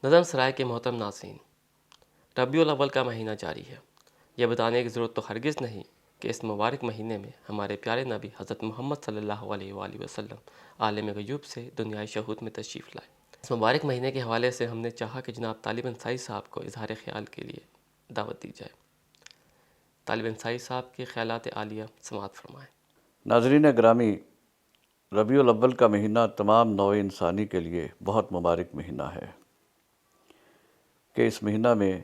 نظم سرائے کے محترم ناظرین، ربیع الاول کا مہینہ جاری ہے۔ یہ بتانے کی ضرورت تو ہرگز نہیں کہ اس مبارک مہینے میں ہمارے پیارے نبی حضرت محمد صلی اللہ علیہ وآلہ وسلم عالم غیوب سے دنیائے شہود میں تشریف لائے۔ اس مبارک مہینے کے حوالے سے ہم نے چاہا کہ جناب طالب انصاری صاحب کو اظہار خیال کے لیے دعوت دی جائے۔ طالب انصاری صاحب کے خیالات عالیہ سماعت فرمائیں۔ ناظرین گرامی، ربیع الاول کا مہینہ تمام نوع انسانی کے لیے بہت مبارک مہینہ ہے کہ اس مہینہ میں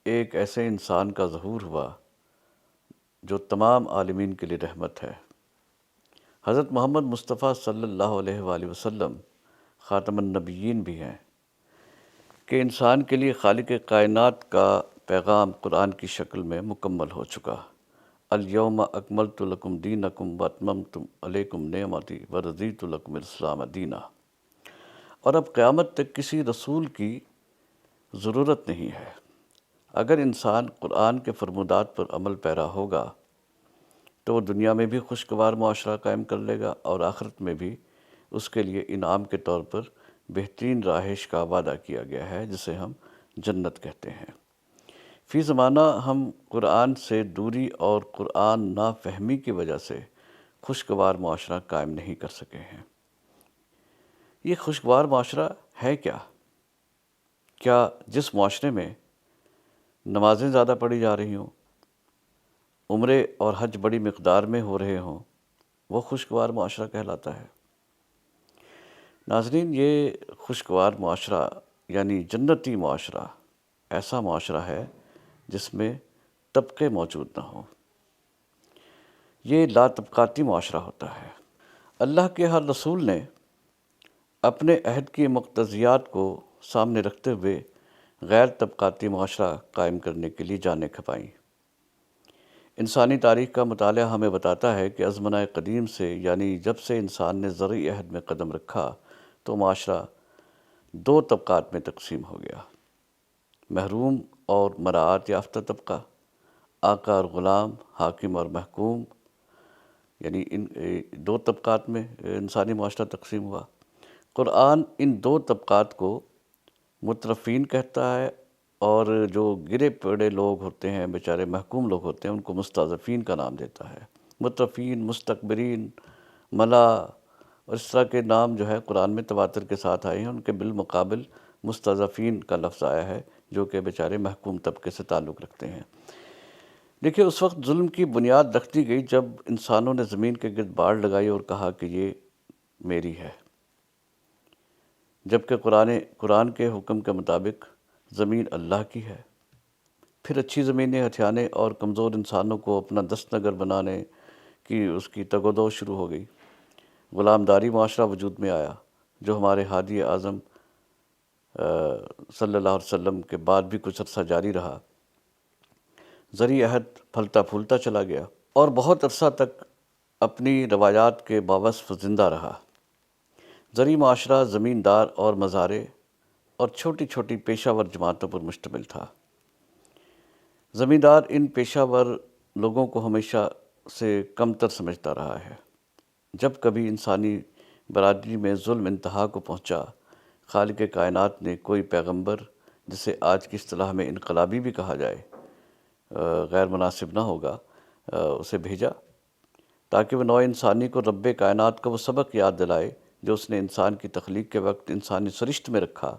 ایک ایسے انسان کا ظہور ہوا جو تمام عالمین کے لیے رحمت ہے۔ حضرت محمد مصطفیٰ صلی اللہ علیہ وآلہ وسلم خاتم النبیین بھی ہیں کہ انسان کے لیے خالق کائنات کا پیغام قرآن کی شکل میں مکمل ہو چکا۔ الیوم اکملت لکم دینکم واتممت علیکم نعمتی ورضیت لکم الاسلام دینا۔ اور اب قیامت تک کسی رسول کی ضرورت نہیں ہے۔ اگر انسان قرآن کے فرمودات پر عمل پیرا ہوگا تو وہ دنیا میں بھی خوشگوار معاشرہ قائم کر لے گا اور آخرت میں بھی اس کے لیے انعام کے طور پر بہترین رہائش کا وعدہ کیا گیا ہے، جسے ہم جنت کہتے ہیں۔ فی زمانہ ہم قرآن سے دوری اور قرآن نا فہمی کی وجہ سے خوشگوار معاشرہ قائم نہیں کر سکے ہیں۔ یہ خوشگوار معاشرہ ہے کیا؟ کیا جس معاشرے میں نمازیں زیادہ پڑھی جا رہی ہوں، عمرے اور حج بڑی مقدار میں ہو رہے ہوں، وہ خوشگوار معاشرہ کہلاتا ہے؟ ناظرین، یہ خوشگوار معاشرہ یعنی جنتی معاشرہ ایسا معاشرہ ہے جس میں طبقے موجود نہ ہوں۔ یہ لا طبقاتی معاشرہ ہوتا ہے۔ اللہ کے ہر رسول نے اپنے عہد کی مقتضیات کو سامنے رکھتے ہوئے غیر طبقاتی معاشرہ قائم کرنے کے لیے جانیں کھپائیں۔ انسانی تاریخ کا مطالعہ ہمیں بتاتا ہے کہ ازمنہ قدیم سے، یعنی جب سے انسان نے زرعی عہد میں قدم رکھا، تو معاشرہ دو طبقات میں تقسیم ہو گیا: محروم اور مراعات یافتہ طبقہ، آقا اور غلام، حاکم اور محکوم، یعنی ان دو طبقات میں انسانی معاشرہ تقسیم ہوا۔ قرآن ان دو طبقات کو مترفین کہتا ہے، اور جو گرے پڑے لوگ ہوتے ہیں، بیچارے محکوم لوگ ہوتے ہیں، ان کو مستضعفین کا نام دیتا ہے۔ مترفین، مستکبرین، ملا اور اس طرح کے نام جو ہے قرآن میں تواتر کے ساتھ آئے ہیں۔ ان کے بالمقابل مستضعفین کا لفظ آیا ہے، جو کہ بیچارے محکوم طبقے سے تعلق رکھتے ہیں۔ دیکھیے، اس وقت ظلم کی بنیاد رکھتی گئی جب انسانوں نے زمین کے گرد باڑ لگائی اور کہا کہ یہ میری ہے، جبکہ قرآن کے حکم کے مطابق زمین اللہ کی ہے۔ پھر اچھی زمینیں ہتھیانے اور کمزور انسانوں کو اپنا دست نگر بنانے کی اس کی تگ و دو شروع ہو گئی۔ غلام داری معاشرہ وجود میں آیا، جو ہمارے ہادی اعظم صلی اللہ علیہ وسلم کے بعد بھی کچھ عرصہ جاری رہا۔ زرعی عہد پھلتا پھولتا چلا گیا اور بہت عرصہ تک اپنی روایات کے باوصف زندہ رہا۔ زرعی معاشرہ زمیندار اور مزارع اور چھوٹی چھوٹی پیشہ ور جماعتوں پر مشتمل تھا۔ زمیندار ان پیشہ ور لوگوں کو ہمیشہ سے کمتر سمجھتا رہا ہے۔ جب کبھی انسانی برادری میں ظلم انتہا کو پہنچا، خالق کائنات نے کوئی پیغمبر، جسے آج کی اصطلاح میں انقلابی بھی کہا جائے، غیر مناسب نہ ہوگا، اسے بھیجا تاکہ وہ نوع انسانی کو رب کائنات کا وہ سبق یاد دلائے جو اس نے انسان کی تخلیق کے وقت انسانی سرشت میں رکھا،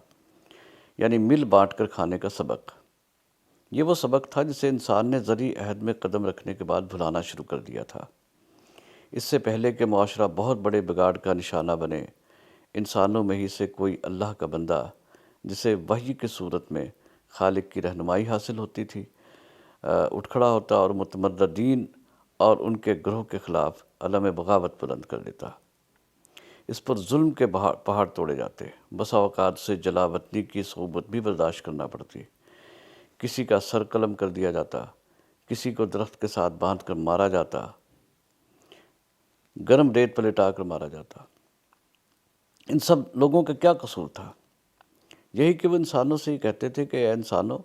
یعنی مل بانٹ کر کھانے کا سبق۔ یہ وہ سبق تھا جسے انسان نے زرعی عہد میں قدم رکھنے کے بعد بھلانا شروع کر دیا تھا۔ اس سے پہلے کہ معاشرہ بہت بڑے بگاڑ کا نشانہ بنے، انسانوں میں ہی سے کوئی اللہ کا بندہ، جسے وحی کی صورت میں خالق کی رہنمائی حاصل ہوتی تھی، اٹھ کھڑا ہوتا اور متمردین اور ان کے گروہ کے خلاف علم بغاوت بلند کر دیتا۔ اس پر ظلم کے پہاڑ توڑے جاتے، بسا اوقات سے جلا وطنی کی صعوبت بھی برداشت کرنا پڑتی، کسی کا سر قلم کر دیا جاتا، کسی کو درخت کے ساتھ باندھ کر مارا جاتا، گرم ریت پر لٹا کر مارا جاتا۔ ان سب لوگوں کا کیا قصور تھا؟ یہی کہ وہ انسانوں سے ہی کہتے تھے کہ اے انسانوں،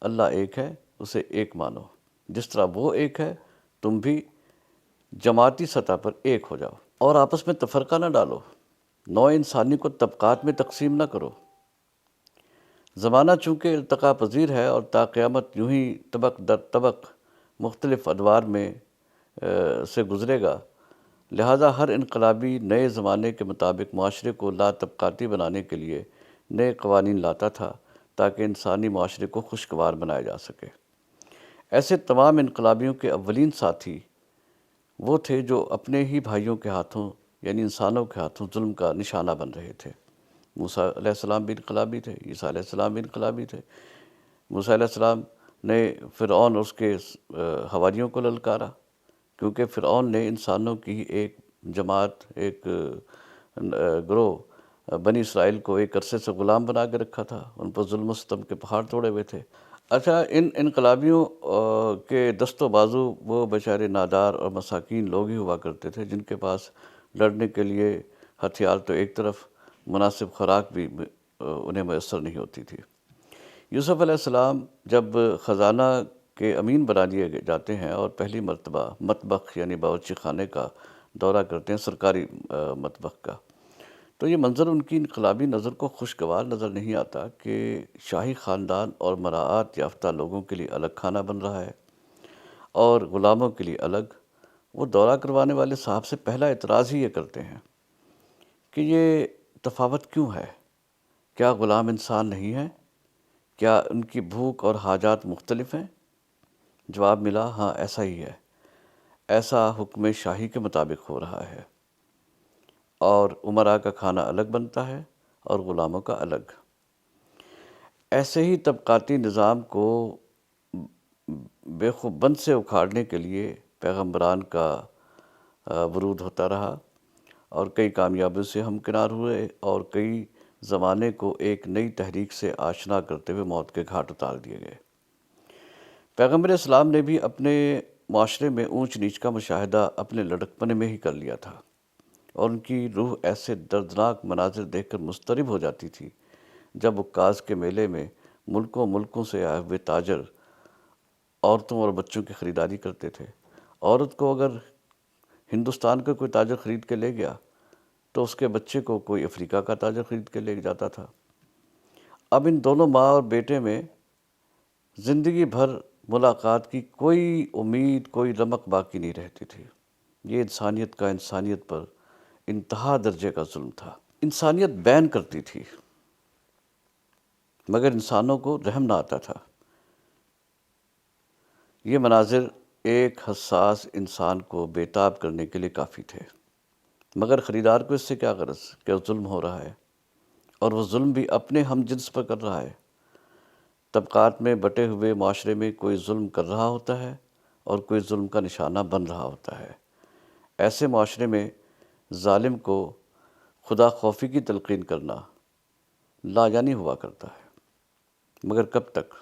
اللہ ایک ہے، اسے ایک مانو، جس طرح وہ ایک ہے تم بھی جماعتی سطح پر ایک ہو جاؤ اور آپس میں تفرقہ نہ ڈالو، نوع انسانی کو طبقات میں تقسیم نہ کرو۔ زمانہ چونکہ ارتقا پذیر ہے اور تا قیامت یوں ہی طبق در طبق مختلف ادوار میں سے گزرے گا، لہٰذا ہر انقلابی نئے زمانے کے مطابق معاشرے کو لا طبقاتی بنانے کے لیے نئے قوانین لاتا تھا تاکہ انسانی معاشرے کو خوشگوار بنایا جا سکے۔ ایسے تمام انقلابیوں کے اولین ساتھی وہ تھے جو اپنے ہی بھائیوں کے ہاتھوں یعنی انسانوں کے ہاتھوں ظلم کا نشانہ بن رہے تھے۔ موسیٰ علیہ السلام بھی انقلابی تھے، عیسیٰ علیہ السلام بھی انقلابی تھے۔ موسیٰ علیہ السلام نے فرعون اور اس کے حواریوں کو للکارا، کیونکہ فرعون نے انسانوں کی ایک جماعت، ایک گروہ بنی اسرائیل کو ایک عرصے سے غلام بنا کے رکھا تھا، ان پر ظلم و ستم کے پہاڑ توڑے ہوئے تھے۔ اچھا، ان انقلابیوں کے دست و بازو وہ بیچارے نادار اور مساکین لوگ ہی ہوا کرتے تھے جن کے پاس لڑنے کے لیے ہتھیار تو ایک طرف، مناسب خوراک بھی انہیں میسر نہیں ہوتی تھی۔ یوسف علیہ السلام جب خزانہ کے امین بنا دیے جاتے ہیں اور پہلی مرتبہ مطبخ یعنی باورچی خانے کا دورہ کرتے ہیں، سرکاری مطبخ کا، تو یہ منظر ان کی انقلابی نظر کو خوشگوار نظر نہیں آتا کہ شاہی خاندان اور مراعات یافتہ لوگوں کے لیے الگ کھانا بن رہا ہے اور غلاموں کے لیے الگ۔ وہ دورہ کروانے والے صاحب سے پہلا اعتراض ہی یہ کرتے ہیں کہ یہ تفاوت کیوں ہے؟ کیا غلام انسان نہیں ہے؟ کیا ان کی بھوک اور حاجات مختلف ہیں؟ جواب ملا، ہاں ایسا ہی ہے، ایسا حکم شاہی کے مطابق ہو رہا ہے، اور امراء کا کھانا الگ بنتا ہے اور غلاموں کا الگ۔ ایسے ہی طبقاتی نظام کو بے خوب بند سے اکھاڑنے کے لیے پیغمبران کا ورود ہوتا رہا اور کئی کامیابیوں سے ہمکنار ہوئے اور کئی زمانے کو ایک نئی تحریک سے آشنا کرتے ہوئے موت کے گھاٹ اتار دیے گئے۔ پیغمبر اسلام نے بھی اپنے معاشرے میں اونچ نیچ کا مشاہدہ اپنے لڑکپنے میں ہی کر لیا تھا، اور ان کی روح ایسے دردناک مناظر دیکھ کر مضطرب ہو جاتی تھی جب عکاظ کے میلے میں ملکوں سے آئے ہوئے تاجر عورتوں اور بچوں کی خریداری کرتے تھے۔ عورت کو اگر ہندوستان کا کوئی تاجر خرید کے لے گیا تو اس کے بچے کو کوئی افریقہ کا تاجر خرید کے لے جاتا تھا۔ اب ان دونوں ماں اور بیٹے میں زندگی بھر ملاقات کی کوئی امید، کوئی رمق باقی نہیں رہتی تھی۔ یہ انسانیت کا انسانیت پر انتہا درجے کا ظلم تھا۔ انسانیت بین کرتی تھی مگر انسانوں کو رحم نہ آتا تھا۔ یہ مناظر ایک حساس انسان کو بے تاب کرنے کے لیے کافی تھے، مگر خریدار کو اس سے کیا غرض کہ ظلم ہو رہا ہے، اور وہ ظلم بھی اپنے ہم جنس پر کر رہا ہے۔ طبقات میں بٹے ہوئے معاشرے میں کوئی ظلم کر رہا ہوتا ہے اور کوئی ظلم کا نشانہ بن رہا ہوتا ہے۔ ایسے معاشرے میں ظالم کو خدا خوفی کی تلقین کرنا لاجانی ہوا کرتا ہے، مگر کب تک؟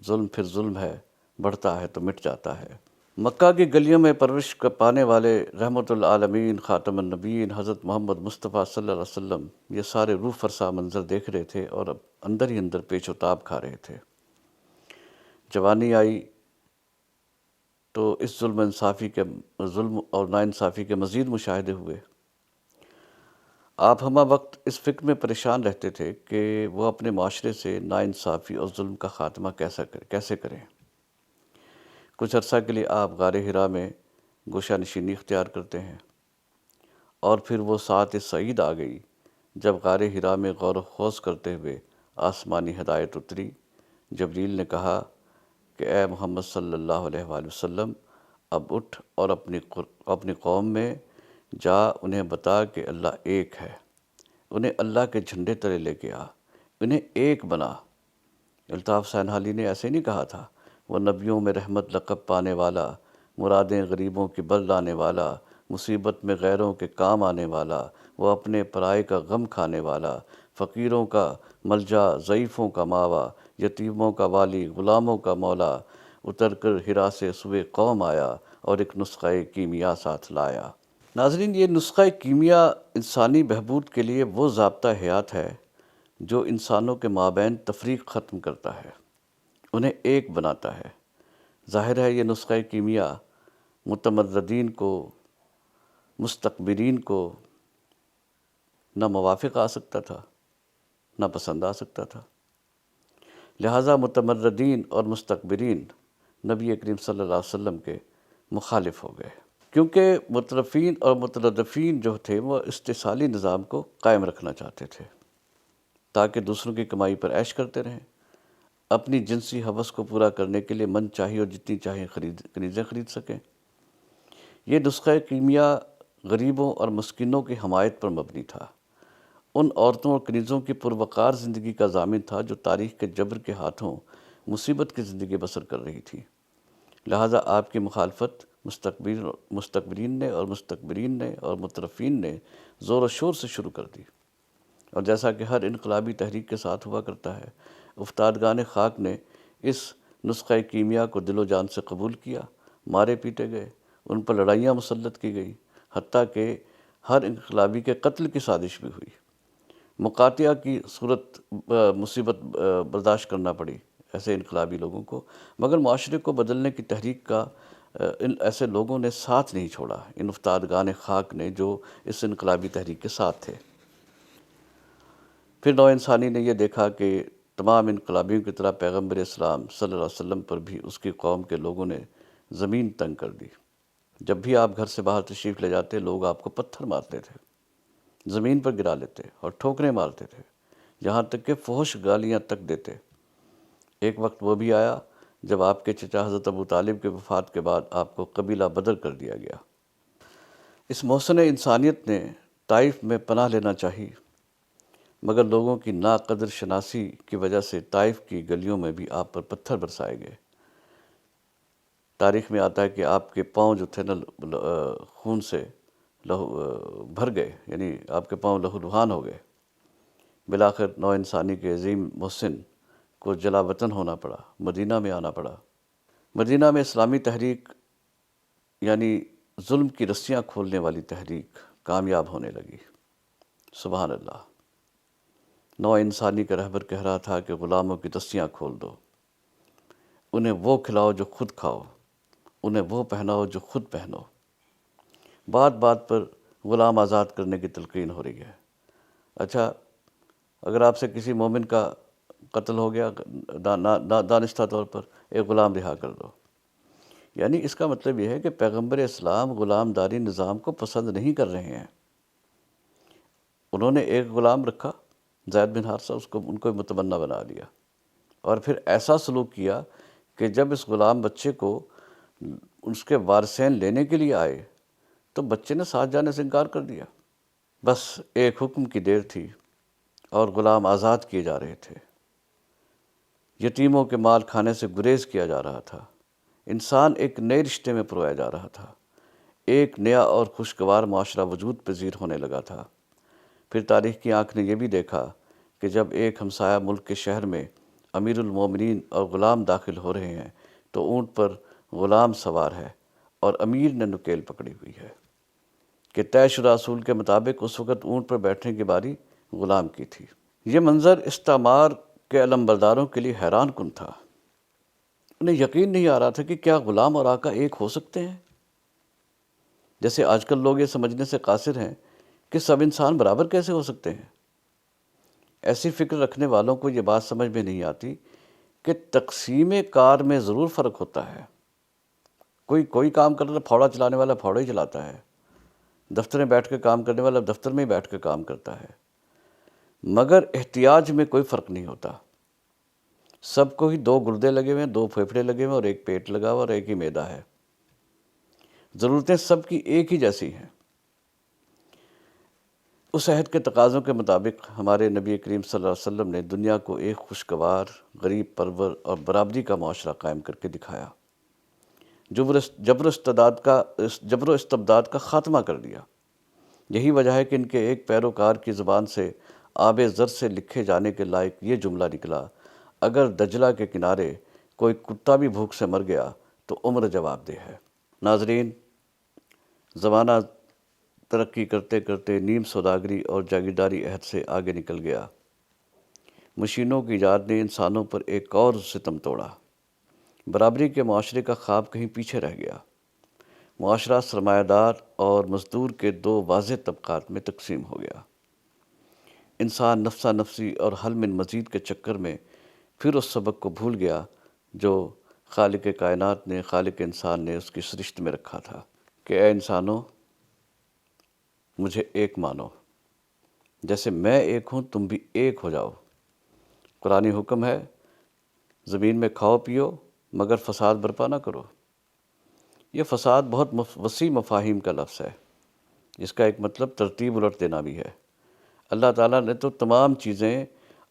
ظلم پھر ظلم ہے، بڑھتا ہے تو مٹ جاتا ہے۔ مکہ کی گلیوں میں پرورش پانے والے رحمت العالمین خاتم النبیین حضرت محمد مصطفیٰ صلی اللہ علیہ وسلم یہ سارے روح فرسا منظر دیکھ رہے تھے اور اب اندر ہی اندر پیچ و تاب کھا رہے تھے۔ جوانی آئی تو اس ظلم اور ناانصافی کے مزید مشاہدے ہوئے۔ آپ ہمہ وقت اس فکر میں پریشان رہتے تھے کہ وہ اپنے معاشرے سے ناانصافی اور ظلم کا خاتمہ کیسے کریں۔ کچھ عرصہ کے لیے آپ غار حرا میں گوشہ نشینی اختیار کرتے ہیں، اور پھر وہ ساعت سعید آ گئی جب غار حرا میں غور و خوض کرتے ہوئے آسمانی ہدایت اتری۔ جبریل نے کہا کہ اے محمد صلی اللہ علیہ وآلہ وسلم، اب اٹھ اور اپنی قوم میں جا، انہیں بتا کہ اللہ ایک ہے، انہیں اللہ کے جھنڈے تلے لے کے آ، انہیں ایک بنا۔ الطاف سینحالی نے ایسے نہیں کہا تھا، وہ نبیوں میں رحمت لقب پانے والا، مرادیں غریبوں کی بل لانے والا، مصیبت میں غیروں کے کام آنے والا، وہ اپنے پرائے کا غم کھانے والا، فقیروں کا ملجا، ضعیفوں کا ماوا، یتیموں کا والی، غلاموں کا مولا، اتر کر حرا سے سوئے قوم آیا اور ایک نسخہ کیمیا ساتھ لایا۔ ناظرین، یہ نسخہ کیمیا انسانی بہبود کے لیے وہ ضابطہ حیات ہے جو انسانوں کے مابین تفریق ختم کرتا ہے، انہیں ایک بناتا ہے۔ ظاہر ہے یہ نسخہ کیمیا متمردین کو، مستکبرین کو نہ موافق آ سکتا تھا، نہ پسند آ سکتا تھا۔ لہٰذا متمردین اور مستکبرین نبی کریم صلی اللہ علیہ وسلم کے مخالف ہو گئے، کیونکہ مترفین اور متردفین جو تھے وہ استحصالی نظام کو قائم رکھنا چاہتے تھے تاکہ دوسروں کی کمائی پر عیش کرتے رہیں، اپنی جنسی ہوس کو پورا کرنے کے لیے من چاہیے اور جتنی چاہیں کنیزیں خرید سکیں۔ یہ نسخہ کیمیا غریبوں اور مسکینوں کی حمایت پر مبنی تھا، ان عورتوں اور کنیزوں کی پروقار زندگی کا ضامن تھا جو تاریخ کے جبر کے ہاتھوں مصیبت کی زندگی بسر کر رہی تھی۔ لہٰذا آپ کی مخالفت مستکبرین نے اور مترفین نے زور و شور سے شروع کر دی، اور جیسا کہ ہر انقلابی تحریک کے ساتھ ہوا کرتا ہے، افتادگان خاک نے اس نسخہ کیمیا کو دل و جان سے قبول کیا، مارے پیٹے گئے، ان پر لڑائیاں مسلط کی گئی، حتیٰ کہ ہر انقلابی کے قتل کی سازش بھی ہوئی، مقاطعہ کی صورت مصیبت برداشت کرنا پڑی ایسے انقلابی لوگوں کو، مگر معاشرے کو بدلنے کی تحریک کا ان ایسے لوگوں نے ساتھ نہیں چھوڑا، ان افتادگان خاک نے جو اس انقلابی تحریک کے ساتھ تھے۔ پھر نوع انسانی نے یہ دیکھا کہ تمام انقلابیوں کی طرح پیغمبر اسلام صلی اللہ علیہ وسلم پر بھی اس کی قوم کے لوگوں نے زمین تنگ کر دی۔ جب بھی آپ گھر سے باہر تشریف لے جاتے، لوگ آپ کو پتھر مارتے تھے، زمین پر گرا لیتے اور ٹھوکریں مارتے تھے، یہاں تک کہ فحش گالیاں تک دیتے۔ ایک وقت وہ بھی آیا جب آپ کے چچا حضرت ابو طالب کے وفات کے بعد آپ کو قبیلہ بدر کر دیا گیا۔ اس محسن انسانیت نے طائف میں پناہ لینا چاہی، مگر لوگوں کی ناقدر شناسی کی وجہ سے طائف کی گلیوں میں بھی آپ پر پتھر برسائے گئے۔ تاریخ میں آتا ہے کہ آپ کے پاؤں جو تھے نا خون سے لہو بھر گئے، یعنی آپ کے پاؤں لہو لہان ہو گئے۔ بالآخر نوع انسانی کے عظیم محسن کو جلا وطن ہونا پڑا، مدینہ میں آنا پڑا۔ مدینہ میں اسلامی تحریک یعنی ظلم کی رسیاں کھولنے والی تحریک کامیاب ہونے لگی۔ سبحان اللہ۔ نوع انسانی کا رہبر کہہ رہا تھا کہ غلاموں کی دستیاں کھول دو، انہیں وہ کھلاؤ جو خود کھاؤ، انہیں وہ پہناؤ جو خود پہنو۔ بات بات پر غلام آزاد کرنے کی تلقین ہو رہی ہے۔ اچھا، اگر آپ سے کسی مومن کا قتل ہو گیا دانستہ طور پر، ایک غلام رہا کر دو، یعنی اس کا مطلب یہ ہے کہ پیغمبر اسلام غلام داری نظام کو پسند نہیں کر رہے ہیں۔ انہوں نے ایک غلام رکھا، زید بن حارثہ، ان کو متمنا بنا دیا، اور پھر ایسا سلوک کیا کہ جب اس غلام بچے کو اس کے وارثین لینے کے لیے آئے تو بچے نے ساتھ جانے سے انکار کر دیا۔ بس ایک حکم کی دیر تھی اور غلام آزاد کیے جا رہے تھے، یتیموں کے مال کھانے سے گریز کیا جا رہا تھا، انسان ایک نئے رشتے میں پرویا جا رہا تھا، ایک نیا اور خوشگوار معاشرہ وجود پذیر ہونے لگا تھا۔ پھر تاریخ کی آنکھ نے یہ بھی دیکھا کہ جب ایک ہمسایہ ملک کے شہر میں امیر المومنین اور غلام داخل ہو رہے ہیں تو اونٹ پر غلام سوار ہے اور امیر نے نکیل پکڑی ہوئی ہے کہ طے شدہ اصول کے مطابق اس وقت اونٹ پر بیٹھنے کی باری غلام کی تھی۔ یہ منظر استعمار کے علمبرداروں کے لیے حیران کن تھا۔ انہیں یقین نہیں آ رہا تھا کہ کیا غلام اور آقا ایک ہو سکتے ہیں؟ جیسے آج کل لوگ یہ سمجھنے سے قاصر ہیں کہ سب انسان برابر کیسے ہو سکتے ہیں۔ ایسی فکر رکھنے والوں کو یہ بات سمجھ میں نہیں آتی کہ تقسیم کار میں ضرور فرق ہوتا ہے۔ کوئی کام کر رہا ہے، پھاوڑا چلانے والا پھاوڑا ہی چلاتا ہے، دفتر میں بیٹھ کے کام کرنے والا دفتر میں ہی بیٹھ کے کام کرتا ہے، مگر احتیاج میں کوئی فرق نہیں ہوتا۔ سب کو ہی 2 گردے لگے ہوئے ہیں، 2 پھیپھڑے لگے ہوئے ہیں اور ایک پیٹ لگا ہوا اور ایک ہی معدہ ہے۔ ضرورتیں سب کی ایک ہی جیسی ہیں۔ اس عہد کے تقاضوں کے مطابق ہمارے نبی کریم صلی اللہ علیہ وسلم نے دنیا کو ایک خوشگوار، غریب پرور اور برابری کا معاشرہ قائم کر کے دکھایا، جبر و استبداد کا خاتمہ کر دیا۔ یہی وجہ ہے کہ ان کے ایک پیروکار کی زبان سے آب زر سے لکھے جانے کے لائق یہ جملہ نکلا: اگر دجلہ کے کنارے کوئی کتا بھی بھوک سے مر گیا تو عمر جواب دہ ہے۔ ناظرین، زمانہ ترقی کرتے کرتے نیم سوداگری اور جاگیرداری عہد سے آگے نکل گیا۔ مشینوں کی ایجاد نے انسانوں پر ایک اور ستم توڑا۔ برابری کے معاشرے کا خواب کہیں پیچھے رہ گیا۔ معاشرہ سرمایہ دار اور مزدور کے 2 واضح طبقات میں تقسیم ہو گیا۔ انسان نفسا نفسی اور حل من مزید کے چکر میں پھر اس سبق کو بھول گیا جو خالق کائنات نے، خالق انسان نے اس کی سرشت میں رکھا تھا کہ اے انسانوں، مجھے ایک مانو، جیسے میں ایک ہوں تم بھی ایک ہو جاؤ۔ قرآنی حکم ہے زمین میں کھاؤ پیو مگر فساد برپا نہ کرو۔ یہ فساد بہت وسیع مفاہیم کا لفظ ہے، اس کا ایک مطلب ترتیب الٹ دینا بھی ہے۔ اللہ تعالیٰ نے تو تمام چیزیں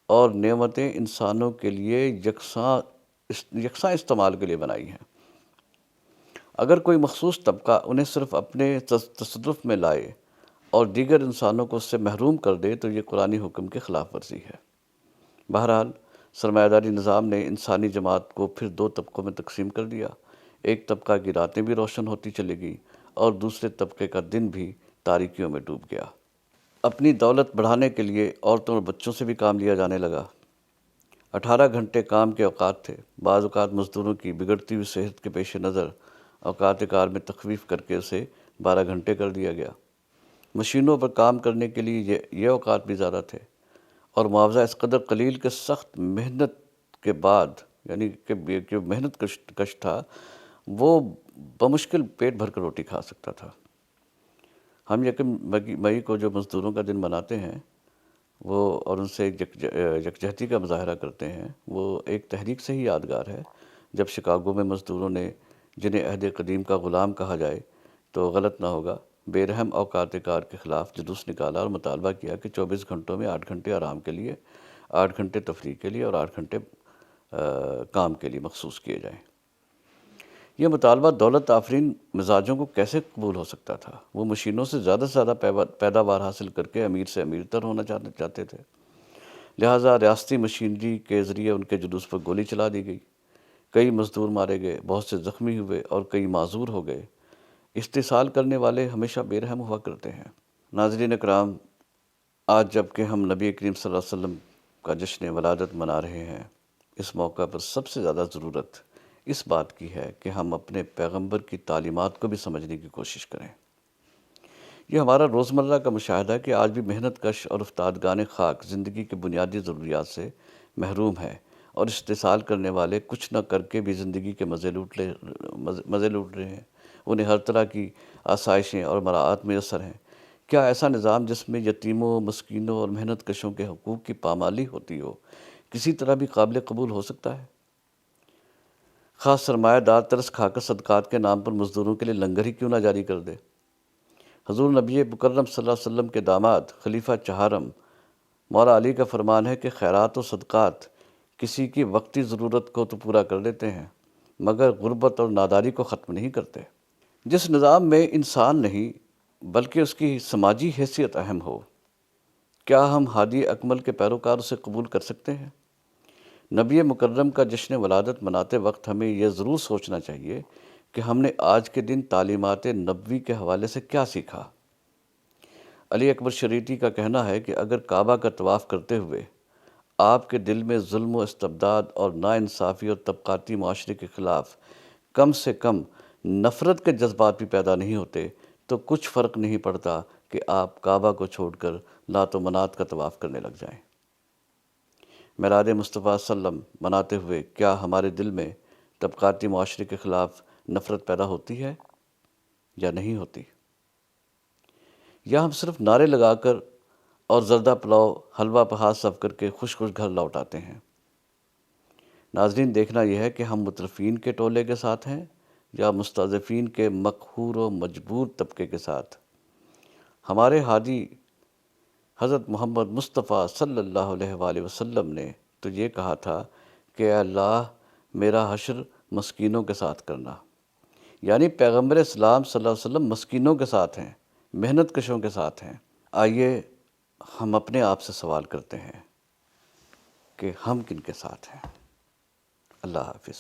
اور نعمتیں انسانوں کے لیے یکساں استعمال کے لیے بنائی ہیں۔ اگر کوئی مخصوص طبقہ انہیں صرف اپنے تصرف میں لائے اور دیگر انسانوں کو اس سے محروم کر دے تو یہ قرآنی حکم کی خلاف ورزی ہے۔ بہرحال سرمایہ داری نظام نے انسانی جماعت کو پھر دو طبقوں میں تقسیم کر دیا۔ ایک طبقہ کی راتیں بھی روشن ہوتی چلی گئی اور دوسرے طبقے کا دن بھی تاریکیوں میں ڈوب گیا۔ اپنی دولت بڑھانے کے لیے عورتوں اور بچوں سے بھی کام لیا جانے لگا۔ 18 گھنٹے کام کے اوقات تھے۔ بعض اوقات مزدوروں کی بگڑتی ہوئی صحت کے پیش نظر اوقات کار میں تخفیف کر کے اسے 12 گھنٹے کر دیا گیا۔ مشینوں پر کام کرنے کے لیے یہ اوقات بھی زیادہ تھے، اور معاوضہ اس قدر قلیل کہ سخت محنت کے بعد، یعنی کہ محنت کش تھا، وہ بمشکل پیٹ بھر کر روٹی کھا سکتا تھا۔ ہم یکم مئی کو جو مزدوروں کا دن مناتے ہیں وہ اور ان سے یکجہتی کا مظاہرہ کرتے ہیں، وہ ایک تحریک سے ہی یادگار ہے جب شکاگو میں مزدوروں نے، جنہیں عہد قدیم کا غلام کہا جائے تو غلط نہ ہوگا، بے رحم اوقات کار کے خلاف جلوس نکالا اور مطالبہ کیا کہ 24 گھنٹوں میں 8 گھنٹے آرام کے لیے، 8 گھنٹے تفریح کے لیے اور 8 گھنٹے کام کے لیے مخصوص کیے جائیں۔ یہ مطالبہ دولت آفرین مزاجوں کو کیسے قبول ہو سکتا تھا؟ وہ مشینوں سے زیادہ پیداوار حاصل کر کے امیر سے امیر تر ہونا چاہتے تھے، لہٰذا ریاستی مشینری کے ذریعے ان کے جلوس پر گولی چلا دی گئی۔ کئی مزدور مارے گئے، بہت سے زخمی ہوئے اور کئی معذور ہو گئے۔ استحصال کرنے والے ہمیشہ بے رحم ہوا کرتے ہیں۔ ناظرین اکرام، آج جب کہ ہم نبی کریم صلی اللہ علیہ وسلم کا جشن ولادت منا رہے ہیں، اس موقع پر سب سے زیادہ ضرورت اس بات کی ہے کہ ہم اپنے پیغمبر کی تعلیمات کو بھی سمجھنے کی کوشش کریں۔ یہ ہمارا روزمرہ کا مشاہدہ ہے کہ آج بھی محنت کش اور افتادگان خاک زندگی کے بنیادی ضروریات سے محروم ہے، اور استحصال کرنے والے کچھ نہ کر کے بھی زندگی کے مزے لوٹ رہے ہیں۔ انہیں ہر طرح کی آسائشیں اور مراعات میسر ہیں۔ کیا ایسا نظام جس میں یتیموں، مسکینوں اور محنت کشوں کے حقوق کی پامالی ہوتی ہو کسی طرح بھی قابل قبول ہو سکتا ہے؟ خاص سرمایہ دار ترس کھا کر صدقات کے نام پر مزدوروں کے لیے لنگر ہی کیوں نہ جاری کر دے؟ حضور نبی مکرم صلی اللہ علیہ وسلم کے داماد خلیفہ چہارم مولا علی کا فرمان ہے کہ خیرات و صدقات کسی کی وقتی ضرورت کو تو پورا کر دیتے ہیں مگر غربت اور ناداری کو ختم نہیں کرتے۔ جس نظام میں انسان نہیں بلکہ اس کی سماجی حیثیت اہم ہو، کیا ہم ہادی اکمل کے پیروکار اسے قبول کر سکتے ہیں؟ نبی مکرم کا جشن ولادت مناتے وقت ہمیں یہ ضرور سوچنا چاہیے کہ ہم نے آج کے دن تعلیمات نبوی کے حوالے سے کیا سیکھا۔ علی اکبر شریعتی کا کہنا ہے کہ اگر کعبہ کا طواف کرتے ہوئے آپ کے دل میں ظلم و استبداد اور ناانصافی اور طبقاتی معاشرے کے خلاف کم سے کم نفرت کے جذبات بھی پیدا نہیں ہوتے تو کچھ فرق نہیں پڑتا کہ آپ کعبہ کو چھوڑ کر لات و منات کا طواف کرنے لگ جائیں۔ میلاد مصطفیٰ صلی اللہ علیہ وسلم مناتے ہوئے کیا ہمارے دل میں طبقاتی معاشرے کے خلاف نفرت پیدا ہوتی ہے یا نہیں ہوتی؟ یا ہم صرف نعرے لگا کر اور زردہ پلاؤ حلوہ پہاز سب کر کے خوش خوش گھر لوٹاتے ہیں؟ ناظرین، دیکھنا یہ ہے کہ ہم مترفین کے ٹولے کے ساتھ ہیں یا مستضعفین کے مقہور و مجبور طبقے کے ساتھ۔ ہمارے ہادی حضرت محمد مصطفیٰ صلی اللہ علیہ وآلہ وسلم نے تو یہ کہا تھا کہ اے اللہ میرا حشر مسکینوں کے ساتھ کرنا، یعنی پیغمبر اسلام صلی اللہ علیہ وسلم مسکینوں کے ساتھ ہیں، محنت کشوں کے ساتھ ہیں۔ آئیے ہم اپنے آپ سے سوال کرتے ہیں کہ ہم کن کے ساتھ ہیں۔ اللہ حافظ۔